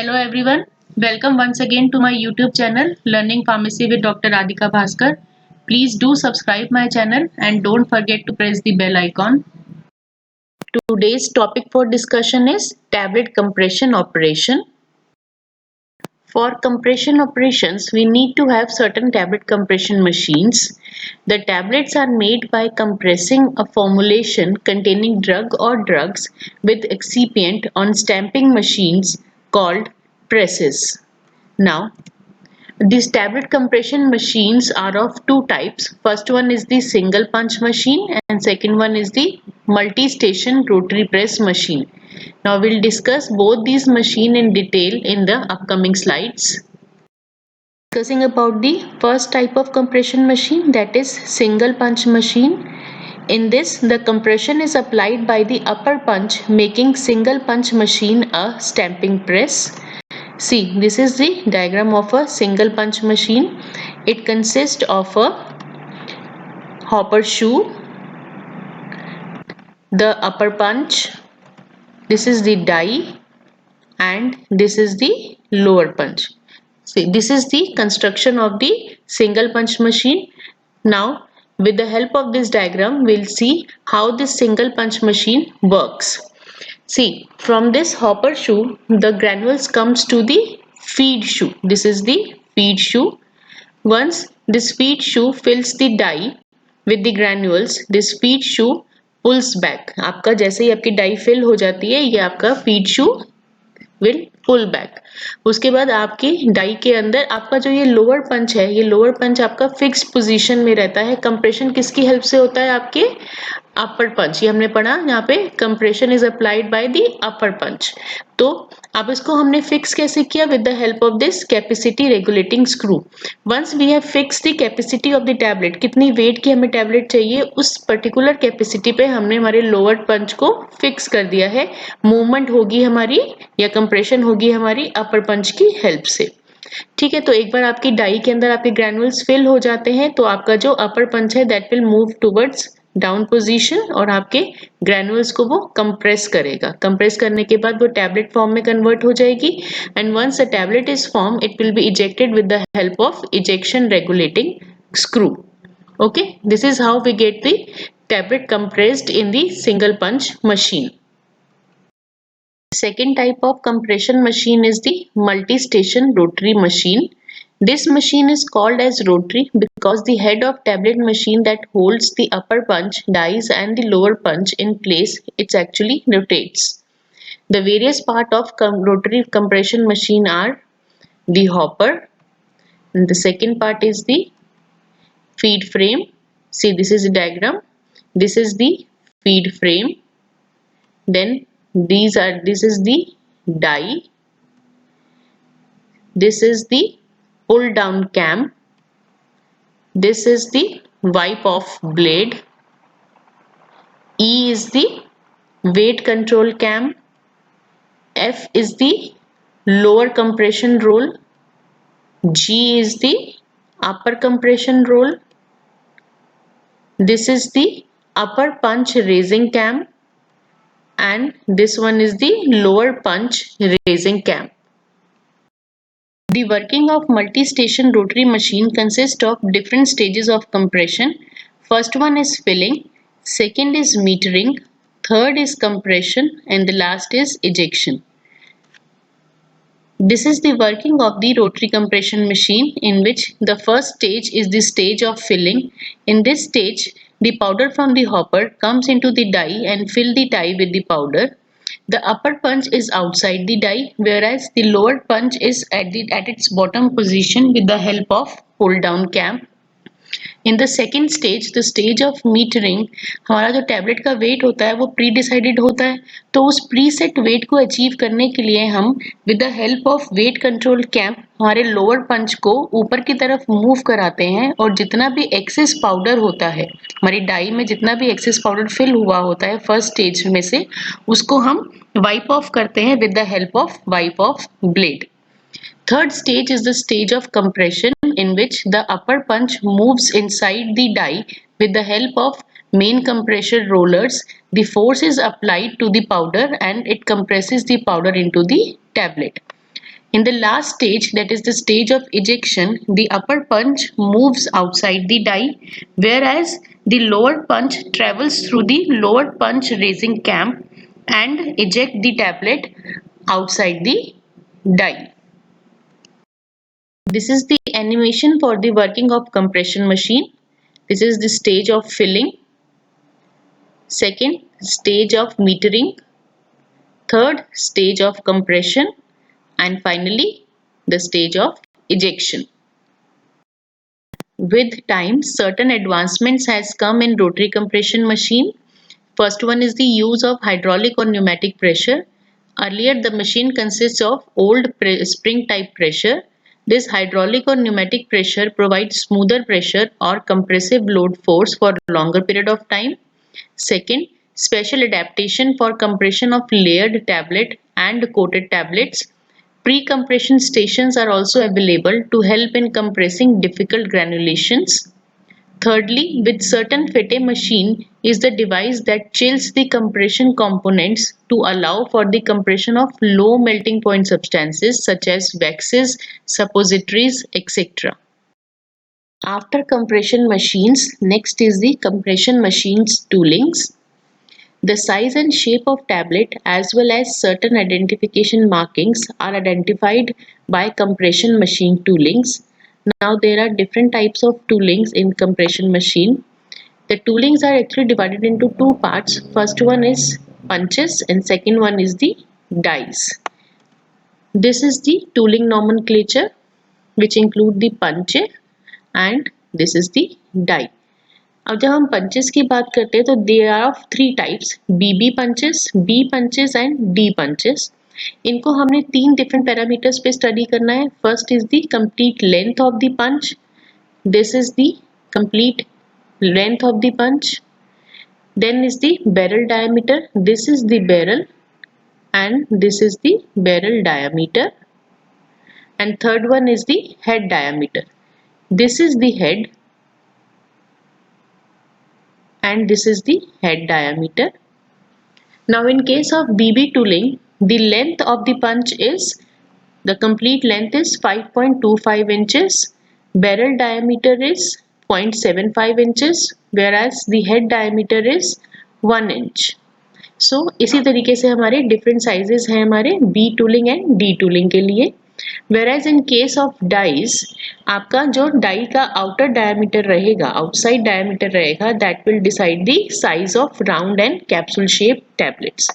Hello everyone, welcome once again to my YouTube channel Learning Pharmacy with Dr. Radhika Bhaskar. Please do subscribe my channel and don't forget to press the bell icon. Today's topic for discussion is tablet compression operation. For compression operations, we need to have certain tablet compression machines. The tablets are made by compressing a formulation containing drug or drugs with excipient on stamping machines called presses. Now, these tablet compression machines are of two types. First one is the single punch machine and second one is the multi-station rotary press machine. Now we'll discuss both these machines in detail in the upcoming slides. Discussing about the first type of compression machine, that is single punch machine. In this, the compression is applied by the upper punch, making single punch machine a stamping press. See, this is the diagram of a single punch machine. It consists of a hopper shoe, the upper punch, this is the die, and this is the lower punch. See, this is the construction of the single punch machine. Now, with the help of this diagram, we'll see how this single punch machine works. See, from this hopper shoe, the granules comes to the feed shoe. This is the feed shoe. Once this feed shoe fills the die with the granules, this feed shoe pulls back. आपका जैसे ही आपकी die fill हो जाती है, ये आपका feed shoe will pull back. उसके बाद आपकी डाई के अंदर आपका जो ये लोअर पंच है, ये लोअर पंच आपका फिक्स पोजीशन में रहता है. कंप्रेशन किसकी हेल्प से होता है? आपके अपर पंच. ये हमने पढ़ा यहाँ पे compression is applied by the upper punch. तो अब इसको हमने फिक्स कैसे किया? With the help of this capacity regulating screw. Once we have fix the capacity of the tablet, कितनी वेट की हमें टैबलेट चाहिए, उस पर्टिकुलर कैपेसिटी पे हमने हमारे लोअर पंच को फिक्स कर दिया है. मूवमेंट होगी हमारी या कंप्रेशन होगी हमारी अपर पंच की हेल्प से. ठीक है, तो एक बार आपकी डाई के अंदर आपके ग्रैनुल्स फिल हो जाते हैं तो आपका जो अपर पंच है that will move towards down position और आपके ग्रैनुल्स को वो कंप्रेस करेगा. कंप्रेस करने के बाद वो टैबलेट फॉर्म में कन्वर्ट हो जाएगी and once a tablet is form it will be ejected with the help of ejection regulating screw. Okay, this is how we get the tablet compressed in the single punch machine. Second type of compression machine is the multi-station rotary machine. This machine is called as rotary because the head of tablet machine that holds the upper punch, dies and the lower punch in place, it actually rotates. The various parts of rotary compression machine are the hopper, and the second part is the feed frame. See, this is a diagram. This is the feed frame. Then this is the die. This is the pull down cam. This is the wipe off blade. E is the weight control cam. F is the lower compression roll. G is the upper compression roll. This is the upper punch raising cam and this one is the lower punch raising cam. The working of multi-station rotary machine consists of different stages of compression. First one is filling, second is metering, third is compression and the last is ejection. This is the working of the rotary compression machine, in which the first stage is the stage of filling. In this stage, the powder from the hopper comes into the die and fill the die with the powder. The upper punch is outside the die, whereas the lower punch is at its bottom position with the help of pull down cam. In the second stage, the stage of metering, हमारा जो tablet का wait होता है वो pre decided होता है. तो उस प्री सेट वेट को अचीव करने के लिए हम with the help of weight control camp हमारे लोअर पंच को ऊपर की तरफ मूव कराते हैं और जितना भी एक्सेस पाउडर होता है हमारी डाई में, जितना भी एक्सेस पाउडर फिल हुआ होता है फर्स्ट स्टेज में से, उसको हम वाइप ऑफ करते हैं with the help of wipe off blade. Third stage is the stage of compression, in which the upper punch moves inside the die with the help of main compressor rollers. The force is applied to the powder and it compresses the powder into the tablet. In the last stage, that is the stage of ejection, the upper punch moves outside the die, whereas the lower punch travels through the lower punch raising camp and eject the tablet outside the die. This is the animation for the working of compression machine. This is the stage of filling, second stage of metering, third stage of compression, and finally the stage of ejection. With time, certain advancements has come in rotary compression machine. First one is the use of hydraulic or pneumatic pressure. Earlier, the machine consists of old spring type pressure. This hydraulic or pneumatic pressure provides smoother pressure or compressive load force for a longer period of time. Second, special adaptation for compression of layered tablet and coated tablets. Pre-compression stations are also available to help in compressing difficult granulations. Thirdly, with certain Fette machine is the device that chills the compression components to allow for the compression of low melting point substances such as waxes, suppositories, etc. After compression machines, next is the compression machines toolings. The size and shape of tablet as well as certain identification markings are identified by compression machine toolings. Now there are different types of toolings in compression machine. The toolings are actually divided into two parts. First one is punches and second one is the dies. This is the tooling nomenclature which include the punch and this is the die. अब जब हम punches की बात करते हैं तो there are of three types, BB punches, B punches and D punches. इनको हमने तीन डिफरेंट पैरामीटर्स पे स्टडी करना है. First is the complete length of the punch. This is the complete length of the punch. Then is the barrel diameter. This is the barrel and this is the barrel diameter. And third one is the head diameter. This is the head and this is the head diameter. Now in case of BB tooling, the length of the punch is, the complete length is 5.25 inches, barrel diameter is 0.75 inches, whereas the head diameter is 1 inch. So इसी तरीके से हमारे different sizes हैं हमारे B tooling and D tooling के लिए. Whereas in case of dies, आपका जो डाई का आउटर डायमीटर रहेगा, आउटसाइड डायमीटर रहेगा, that will decide the size of round and capsule shaped tablets.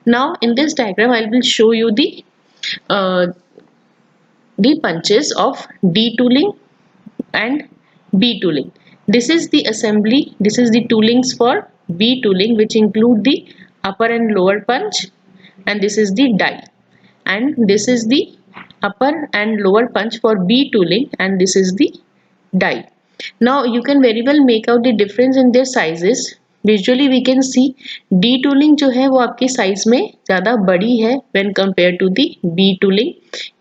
Now in this diagram I will show you the punches of D tooling and B tooling. This is the assembly, this is the toolings for B tooling which include the upper and lower punch, and this is the die, and this is the upper and lower punch for B tooling and this is the die. Now you can very well make out the difference in their sizes. Visually we can see D tooling जो है वो आपकी size में ज़्यादा बड़ी है when compared to the B tooling.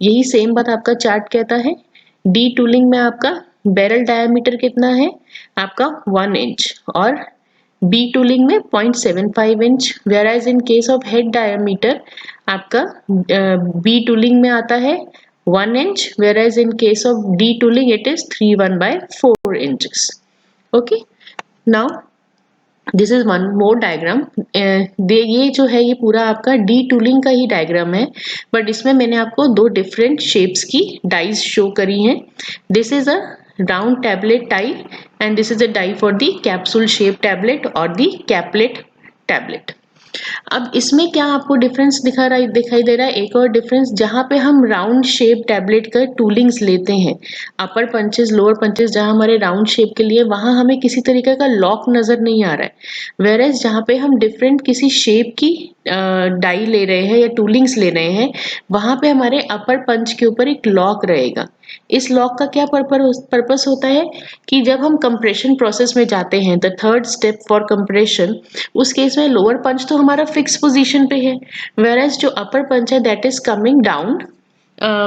यही same बात आपका चार्ट कहता है. D tooling में आपका बैरल डायमीटर कितना है, आपका 1 इंच, और B tooling में 0.75 inch. whereas in case of head diameter आपका B tooling में आता है 1 inch, whereas in case of D tooling it is 3/4 inches. Okay, now this is one more diagram. ये जो है ये पूरा आपका D tooling का ही डायग्राम है, बट इसमें मैंने आपको दो डिफरेंट शेप्स की डाइज शो करी हैं. This is a round tablet die and this is a die for the capsule shaped tablet or the caplet tablet. अब इसमें क्या आपको डिफरेंस दिखाई दे रहा है. एक और डिफरेंस, जहाँ पे हम राउंड शेप टैबलेट का टूलिंग्स लेते हैं, अपर पंचेस लोअर पंचेस जहाँ हमारे राउंड शेप के लिए, वहाँ हमें किसी तरीके का लॉक नजर नहीं आ रहा है. वेयरएज जहाँ पे हम डिफरेंट किसी शेप की डाई ले रहे हैं या टूलिंग्स ले रहे हैं, वहाँ पे हमारे अपर पंच के ऊपर एक लॉक रहेगा. इस लॉक का क्या पर्पस होता है कि जब हम कंप्रेशन प्रोसेस में जाते हैं, the third step for compression, उस केस में लोअर पंच तो हमारा फिक्स पोजीशन पे है, whereas जो अपर पंच है that is coming down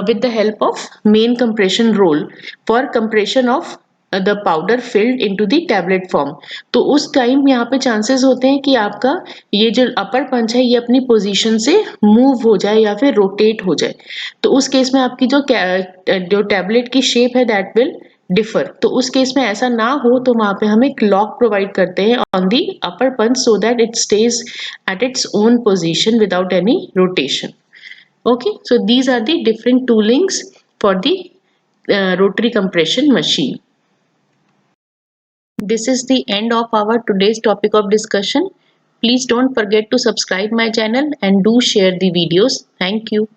with the help of main compression roll for compression of the powder field into the tablet form. तो उस टाइम यहाँ पे चांसेस होते हैं कि आपका ये जो अपर पंच है ये अपनी पोजीशन से मूव हो जाए या फिर रोटेट हो जाए। तो उस केस में आपकी जो टैबलेट की शेप है दैट विल डिफर। तो उस केस में ऐसा ना हो तो वहाँ पे हम एक लॉक प्रोवाइड करते हैं on the upper punch so that it stays at its own position without any rotation. Okay, so these are the different toolings for the rotary compression machine. This is the end of our today's topic of discussion. Please don't forget to subscribe my channel and do share the videos. Thank you.